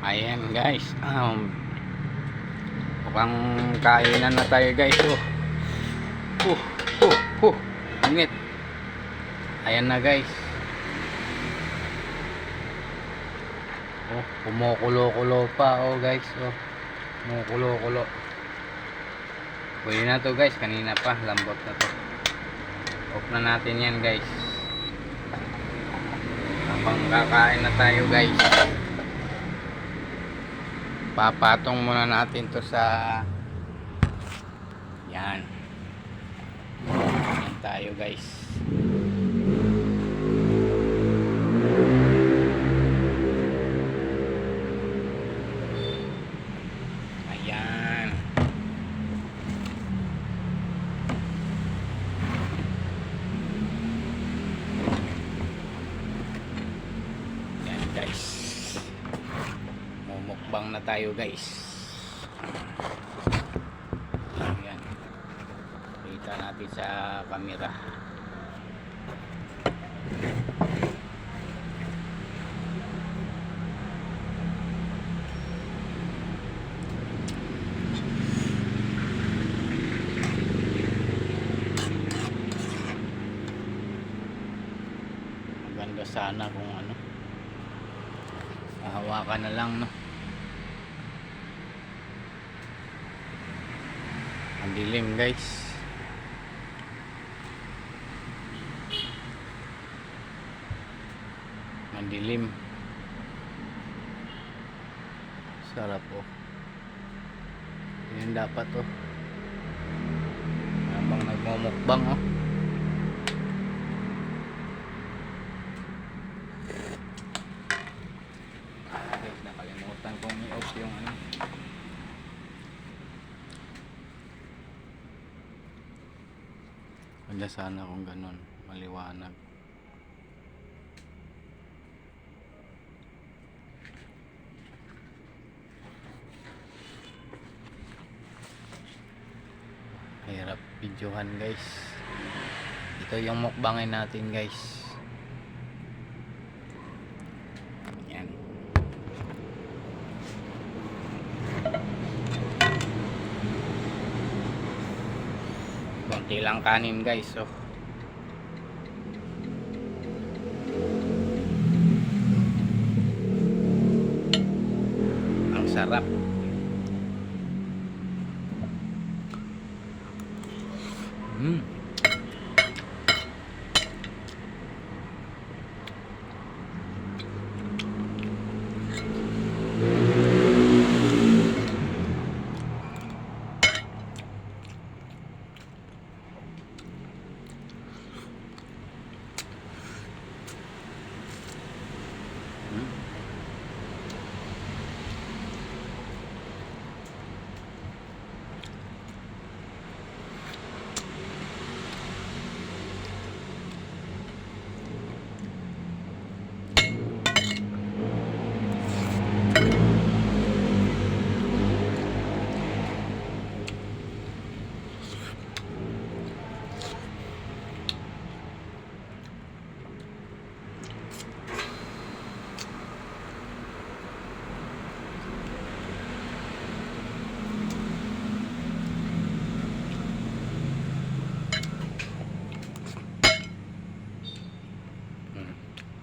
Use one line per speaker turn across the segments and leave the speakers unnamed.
Ayan guys, mukhang kainan na tayo guys. Init. Ayan na guys. Kumukulo-kulo pa guys. Kumukulo-kulo. Pwede na to guys, kanina pa lambot na to. Off na natin yan guys. Habang kakain na tayo guys, papatong muna natin to sa yan tayo guys. Ayan, yan guys, mumukbang na tayo guys. Ayan, kita natin sa camera. Maganda sana kung ano, hawakan na lang, no? Ang dilim guys. Ang dilim. Sarap yan dapat habang nagmumukbang guys, nakalimutan kong i-off yung ano. Wala sana kung ganun, maliwanag. Hirap videohan guys. Ito yung mukbangin natin guys. Yan. Konti lang kanin guys. Ang sarap.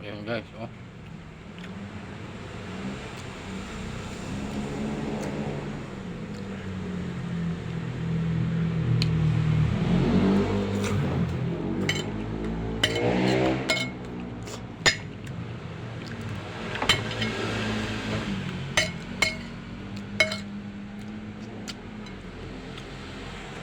Ayan guys,